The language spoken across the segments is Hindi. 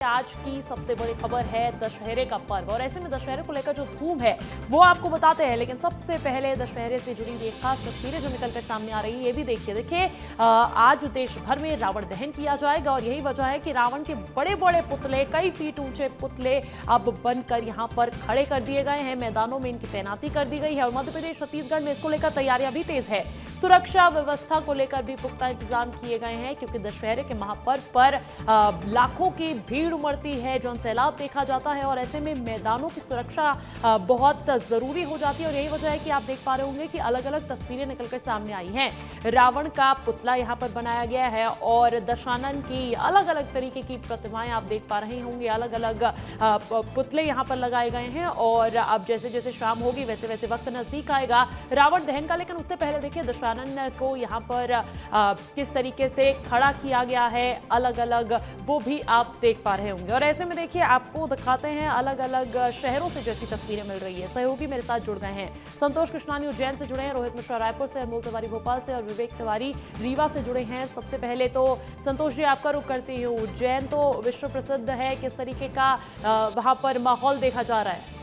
आज की सबसे बड़ी खबर है दशहरे का पर्व और ऐसे में दशहरे को लेकर जो धूम है वो आपको बताते हैं। लेकिन सबसे पहले दशहरे से जुड़ी हुई एक खास तस्वीरें जो निकलकर सामने आ रही है ये भी देखिए। आज देश भर में रावण दहन किया जाएगा और यही वजह है कि रावण के बड़े बड़े पुतले, कई फीट ऊंचे पुतले अब बनकर यहाँ पर खड़े कर दिए गए हैं। मैदानों में इनकी तैनाती कर दी गई है और मध्य प्रदेश, छत्तीसगढ़ में इसको लेकर तैयारियां भी तेज है। सुरक्षा व्यवस्था को लेकर भी पुख्ता इंतजाम किए गए हैं क्योंकि दशहरे के महापर्व पर लाखों की भीड़ उमड़ती है, जन सैलाब देखा जाता है और ऐसे में मैदानों की सुरक्षा बहुत जरूरी हो जाती है। और यही वजह है कि आप देख पा रहे होंगे कि अलग अलग तस्वीरें निकलकर सामने आई हैं। रावण का पुतला यहाँ पर बनाया गया है और दशानन की अलग अलग तरीके की प्रतिमाएं आप देख पा रहे होंगे। अलग अलग पुतले यहाँ पर लगाए गए हैं और अब जैसे जैसे शाम होगी वैसे वैसे वक्त नजदीक आएगा रावण दहन का। लेकिन उससे पहले देखिए दशानन को यहाँ पर किस तरीके से खड़ा किया गया है, अलग अलग वो भी आप देख पा रहे होंगे। और ऐसे में देखिए आपको दिखाते हैं अलग अलग शहरों से जैसी तस्वीरें मिल रही है। सहयोगी मेरे साथ जुड़ गए हैं, संतोष कृष्णानी उज्जैन से जुड़े हैं, रोहित मिश्रा रायपुर से, अनमोल तिवारी भोपाल से और विवेक तिवारी रीवा से जुड़े हैं। सबसे पहले तो संतोष जी आपका रुख करती हूँ, उज्जैन तो विश्व प्रसिद्ध है, किस तरीके का वहां पर माहौल देखा जा रहा है?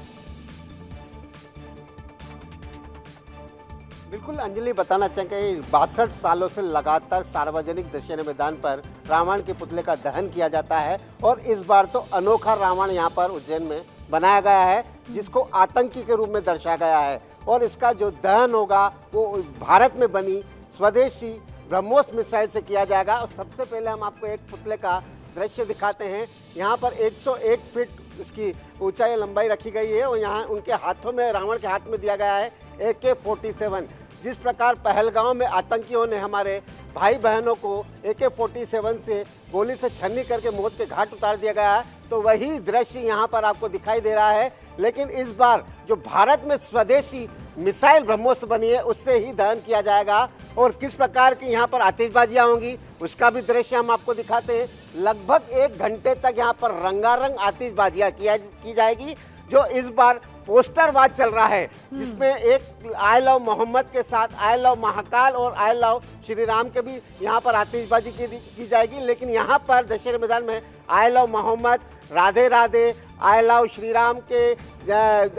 बिल्कुल अंजलि, बताना चाहेंगे 62 सालों से लगातार सार्वजनिक दशहरे मैदान पर रावण के पुतले का दहन किया जाता है और इस बार तो अनोखा रावण यहाँ पर उज्जैन में बनाया गया है जिसको आतंकी के रूप में दर्शाया गया है। और इसका जो दहन होगा वो भारत में बनी स्वदेशी ब्रह्मोस मिसाइल से किया जाएगा। और सबसे पहले हम आपको एक पुतले का दृश्य दिखाते हैं। यहाँ पर 101 फीट इसकी ऊंचाई लंबाई रखी गई है और यहाँ उनके हाथों में, रावण के हाथ में दिया गया है AK-47। जिस प्रकार पहलगांव में आतंकियों ने हमारे भाई बहनों को AK-47 से गोली से छन्नी करके मौत के घाट उतार दिया गया है, तो वही दृश्य यहाँ पर आपको दिखाई दे रहा है। लेकिन इस बार जो भारत में स्वदेशी मिसाइल ब्रह्मोस बनी है उससे ही दहन किया जाएगा। और किस प्रकार की यहाँ पर आतिशबाजियाँ होंगी उसका भी दृश्य हम आपको दिखाते हैं। लगभग 1 घंटे तक यहाँ पर रंगारंग आतिशबाजियाँ की जाएगी। जो इस बार पोस्टरवाद चल रहा है जिसमें एक आई लव मोहम्मद के साथ आई लव महाकाल और आई लव श्री राम के भी यहाँ पर आतिशबाजी की जाएगी। लेकिन यहाँ पर दशहरे मैदान में I love Muhammad, Radhe Radhe, I love Shri Ram के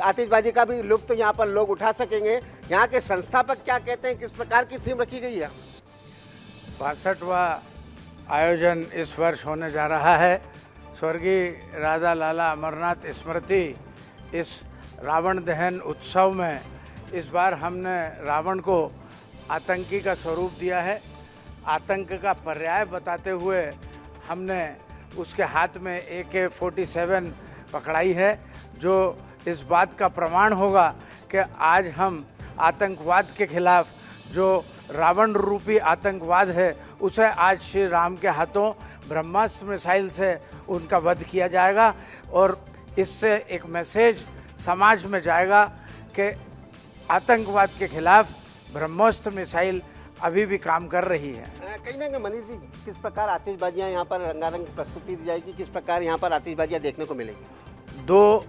आतिशबाजी का भी लुत्फ यहाँ पर लोग उठा सकेंगे। यहाँ के संस्थापक क्या कहते हैं, किस प्रकार की थीम रखी गई है? 62वां आयोजन इस वर्ष होने जा रहा है। स्वर्गीय राधा लाला अमरनाथ स्मृति इस रावण दहन उत्सव में इस बार हमने रावण को आतंकी का स्वरूप दिया है। आतंक का पर्याय बताते हुए हमने उसके हाथ में AK-47 पकड़ाई है, जो इस बात का प्रमाण होगा कि आज हम आतंकवाद के खिलाफ, जो रावण रूपी आतंकवाद है, उसे आज श्री राम के हाथों ब्रह्मास्त्र मिसाइल से उनका वध किया जाएगा। और इससे एक मैसेज समाज में जाएगा कि आतंकवाद के खिलाफ ब्रह्मोस्त्र मिसाइल अभी भी काम कर रही है। कहीं ना कहीं मनीष जी, किस प्रकार आतिशबाजियाँ यहाँ पर रंगारंग प्रस्तुति दी जाएगी, किस प्रकार यहाँ पर आतिशबाजियाँ देखने को मिलेगी? 2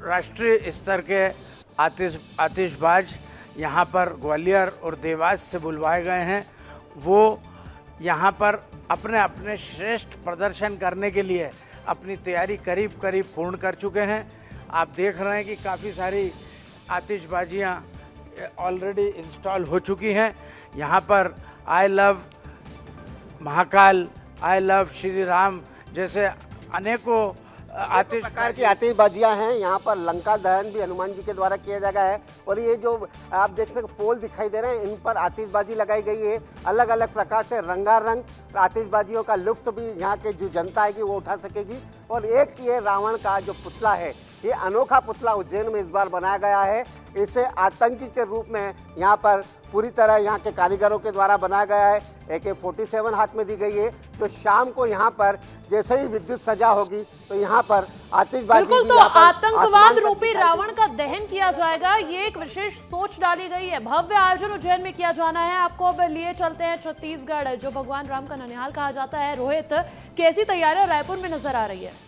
राष्ट्रीय स्तर के आतिशबाज यहाँ पर ग्वालियर और देवास से बुलवाए गए हैं। वो यहाँ पर अपने अपने श्रेष्ठ प्रदर्शन करने के लिए अपनी तैयारी करीब करीब पूर्ण कर चुके हैं। आप देख रहे हैं कि काफ़ी सारी आतिशबाजियाँ ऑलरेडी इंस्टॉल हो चुकी हैं। यहाँ पर I love Mahakal, I love Shri Ram जैसे अनेकों प्रकार की आतिशबाजियाँ हैं। यहाँ पर लंका दहन भी हनुमान जी के द्वारा किया जाएगा है। और ये जो आप देख सकते पोल दिखाई दे रहे हैं, इन पर आतिशबाजी लगाई गई है। अलग अलग प्रकार से रंगारंग आतिशबाजियों का लुत्फ भी यहाँ के जो जनता है वो उठा सकेगी। और एक ये रावण का जो पुतला है, ये अनोखा पुतला उज्जैन में इस बार बनाया गया है। इसे आतंकी के रूप में यहाँ पर पूरी तरह यहाँ के कारीगरों के द्वारा बनाया गया है। AK-47 हाथ में दी गई है। तो शाम को यहाँ पर जैसे ही विद्युत सजा होगी तो यहाँ पर आतिशबाजी, बिल्कुल, तो आतंकवाद रूपी रावण का दहन किया जाएगा। ये एक विशेष सोच डाली गई है। भव्य आयोजन उज्जैन में किया जाना है। आपको अब लिए चलते हैं छत्तीसगढ़, जो भगवान राम का ननिहाल कहा जाता है। रोहित, कैसी तैयारियां रायपुर में नजर आ रही है?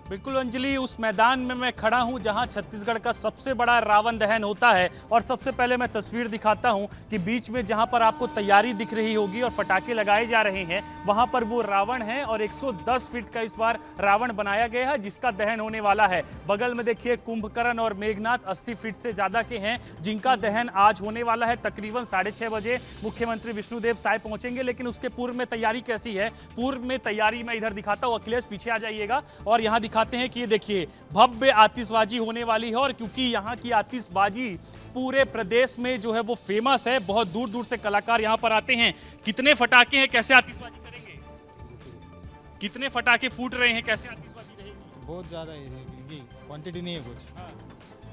बिल्कुल अंजलि, उस मैदान में मैं खड़ा हूं जहां छत्तीसगढ़ का सबसे बड़ा रावण दहन होता है। और सबसे पहले मैं तस्वीर दिखाता हूं कि बीच में जहां पर आपको तैयारी दिख रही होगी और पटाखे लगाए जा रहे हैं, वहां पर वो रावण है और 110 फीट का इस बार रावण बनाया गया है जिसका दहन होने वाला है। बगल में देखिए कुंभकर्ण और मेघनाथ 80 फीट से ज्यादा के हैं जिनका दहन आज होने वाला है। तकरीबन 6:30 बजे मुख्यमंत्री विष्णुदेव साय पहुंचेंगे, लेकिन उसके पूर्व में तैयारी कैसी है, पूर्व में तैयारी मैं इधर दिखाता हूं। अखिलेश पीछे आ जाइएगा और यहां दिखाते हैं कि ये देखिए भव्य आतिशबाजी होने वाली है। और क्योंकि यहाँ की आतिशबाजी पूरे प्रदेश में जो है वो फेमस है, बहुत दूर दूर से कलाकार यहाँ पर आते हैं। कितने फटाके हैं, कैसे आतिशबाजी करेंगे, कितने फटाके फूट रहे हैं, कैसे आतिशबाजी रहेगी? बहुत ज़्यादा है, क्वांटिटी नहीं है कुछ। हाँ।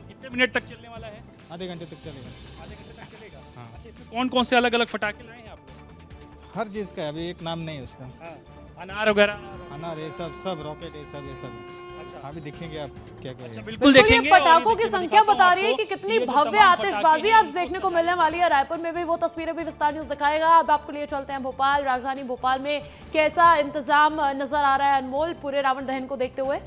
कितने मिनट तक चलने वाला है? आधे घंटे तक चलेगा। आधे घंटे तक चलेगा। हाँ। अच्छा, इसमें कौन कौन से अलग अलग फटाके लाए हैं आप? हर चीज़ का है, अभी एक नाम नहीं है उसका। हाँ। अनार वगैरह, अनार ये सब रॉकेट ये सब अच्छा। अभी देखेंगे आप क्या क्या अच्छा, है। बिल्कुल देखेंगे। ये पटाखों और की देखिए, मैं संख्या दिखाता हूं बता रही है आपको कि कितनी ये जो भव्य तमाम आतिशबाजी फटाके आज हैं, देखने को उसको मिलने वाली है। रायपुर में भी वो तस्वीरें भी विस्तार न्यूज दिखाएगा। अब आपको लिए चलते हैं भोपाल। राजधानी भोपाल में कैसा इंतजाम नजर आ रहा है अनमोल, पूरे रावण दहन को देखते हुए?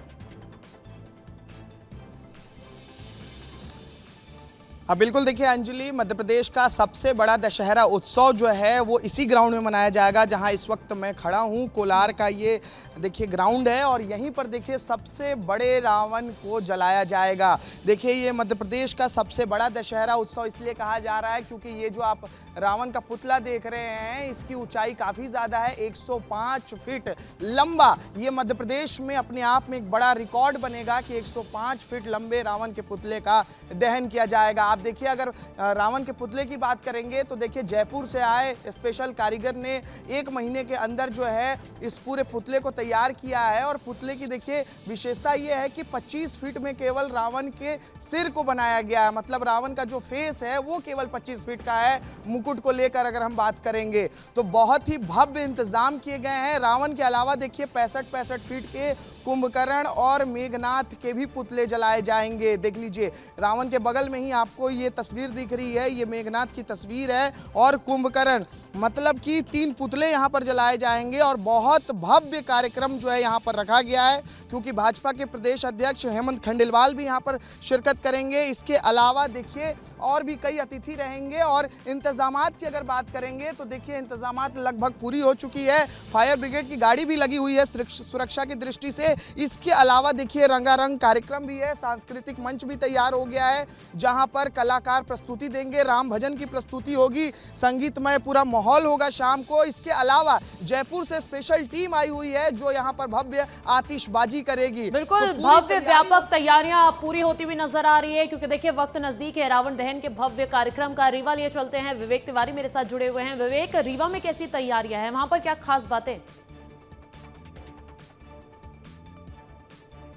हाँ बिल्कुल, देखिए अंजलि, मध्य प्रदेश का सबसे बड़ा दशहरा उत्सव जो है वो इसी ग्राउंड में मनाया जाएगा जहां इस वक्त मैं खड़ा हूं। कोलार का ये देखिए ग्राउंड है और यहीं पर देखिए सबसे बड़े रावण को जलाया जाएगा। देखिए ये मध्य प्रदेश का सबसे बड़ा दशहरा उत्सव इसलिए कहा जा रहा है क्योंकि ये जो आप रावण का पुतला देख रहे हैं इसकी ऊंचाई काफ़ी ज़्यादा है, 105 फीट लंबा। ये मध्य प्रदेश में अपने आप में एक बड़ा रिकॉर्ड बनेगा कि 105 फीट लंबे रावण के पुतले का दहन किया जाएगा। आप देखिए, अगर रावण के पुतले की बात करेंगे तो देखिए जयपुर से आए स्पेशल कारीगर ने 1 महीने के अंदर जो है इस पूरे पुतले को तैयार किया है। और पुतले की देखिए विशेषता ये है कि 25 फीट में केवल रावण के सिर को बनाया गया है, मतलब रावण का जो फेस है वो केवल 25 फीट का है। मुकुट को लेकर अगर हम बात करेंगे तो बहुत ही भव्य इंतजाम किए गए हैं। रावण के अलावा देखिए 65 फीट के कुंभकर्ण और मेघनाथ के भी पुतले जलाए जाएंगे। देख लीजिए रावण के बगल में ही आपको ये तस्वीर दिख रही है, ये मेघनाथ की तस्वीर है और कुंभकर्ण, मतलब कि 3 पुतले यहाँ पर जलाए जाएंगे। और बहुत भव्य कार्यक्रम जो है यहाँ पर रखा गया है क्योंकि भाजपा के प्रदेश अध्यक्ष हेमंत खंडेलवाल भी यहाँ पर शिरकत करेंगे। इसके अलावा देखिए और भी कई अतिथि रहेंगे। और इंतजामात की अगर बात करेंगे तो देखिए इंतजामात लगभग पूरी हो चुकी है। फायर ब्रिगेड की गाड़ी भी लगी हुई है सुरक्षा की दृष्टि से। इसके अलावा देखिए रंगारंग कार्यक्रम भी है, सांस्कृतिक मंच भी तैयार हो गया है जहां पर कलाकार प्रस्तुति देंगे, राम भजन की प्रस्तुति होगी, संगीतमय पूरा माहौल होगा शाम को। इसके अलावा जयपुर से स्पेशल टीम आई हुई है जो यहां पर भव्य आतिशबाजी करेगी। बिल्कुल तो भव्य व्यापक तैयारियां पूरी होती हुई नजर आ रही है क्योंकि देखिए वक्त नजदीक है रावण दहन के भव्य कार्यक्रम का। रीवा लिए चलते हैं, विवेक तिवारी मेरे साथ जुड़े हुए हैं। विवेक, रीवा में कैसी तैयारियां हैं, वहां पर क्या खास बातें?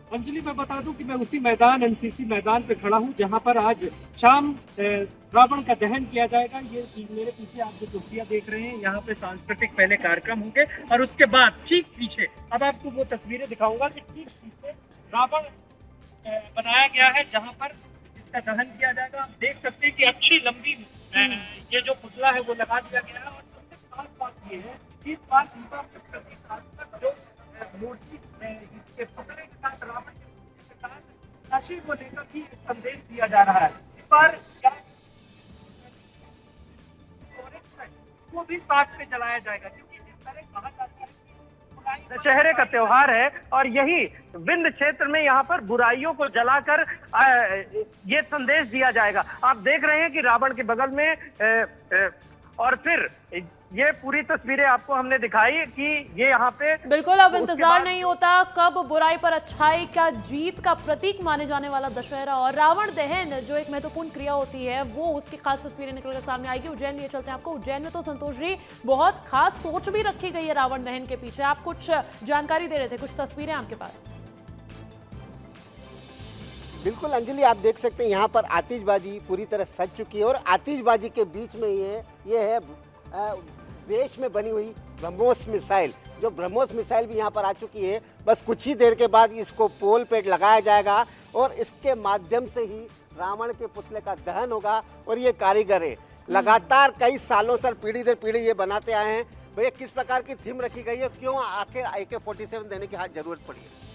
अंजलि, मैं बता दूं कि मैं उसी मैदान एनसीसी मैदान पे खड़ा हूं जहां पर आज शाम रावण का दहन किया जाएगा। ये मेरे पीछे आप जो कुर्सियां देख रहे हैं, यहाँ पे सांस्कृतिक पहले कार्यक्रम होंगे और उसके बाद ठीक पीछे अब आपको वो तस्वीरें दिखाऊंगा कि ठीक पीछे रावण बनाया गया है जहाँ पर इसका दहन किया जाएगा। आप देख सकते हैं कि अच्छी लंबी ये जो पुतला है वो लगा दिया गया है। और सबसे खास बात ये है कि इस बार जो मूर्ति इसके पुतले के साथ रावण के साथ नशे को लेकर भी एक संदेश दिया जा रहा है। इस बार वो भी साथ में जलाया जाएगा क्योंकि जिस तरह कहा जाता है दशहरे का त्योहार है और यही विंध्य क्षेत्र में यहाँ पर बुराइयों को जलाकर ये संदेश दिया जाएगा। आप देख रहे हैं कि रावण के बगल में और फिर ये पूरी तस्वीरें आपको हमने दिखाई कि ये यहाँ पे बिल्कुल अब इंतजार नहीं होता कब बुराई पर अच्छाई का जीत का प्रतीक माने जाने वाला दशहरा और रावण दहन जो एक महत्वपूर्ण क्रिया होती है वो उसकी खास तस्वीरें निकलकर सामने आएगी। उज्जैन लिए चलते हैं आपको। उज्जैन में तो संतोष जी बहुत खास सोच भी रखी गई है रावण दहन के पीछे, आप कुछ जानकारी दे रहे थे, कुछ तस्वीरें आपके पास। बिल्कुल अंजलि, आप देख सकते हैं यहाँ पर आतिशबाजी पूरी तरह सज चुकी है और आतिशबाजी के बीच में ये है देश में बनी हुई ब्रह्मोस मिसाइल। जो ब्रह्मोस मिसाइल भी यहाँ पर आ चुकी है, बस कुछ ही देर के बाद इसको पोल पे लगाया जाएगा और इसके माध्यम से ही रावण के पुतले का दहन होगा। और ये कारीगर है लगातार कई सालों से पीढ़ी दर पीढ़ी ये बनाते आए हैं। भैया किस प्रकार की थीम रखी गई है, क्यों आखिर AK-47 देने की जरूरत पड़ी है?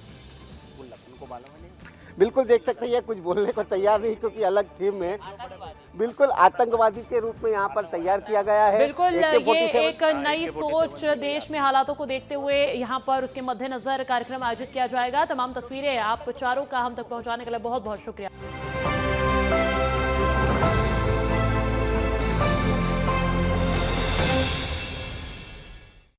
बिल्कुल देख सकते हैं, ये कुछ बोलने को तैयार नहीं क्योंकि अलग थीम में बिल्कुल आतंकवादी के रूप में यहाँ पर तैयार किया गया है। बिल्कुल ये AK-47 एक नई सोच देश में हालातों को देखते हुए यहाँ पर उसके मद्देनजर कार्यक्रम आयोजित किया जाएगा। तमाम तस्वीरें आप चारों का हम तक पहुँचाने के लिए बहुत बहुत शुक्रिया।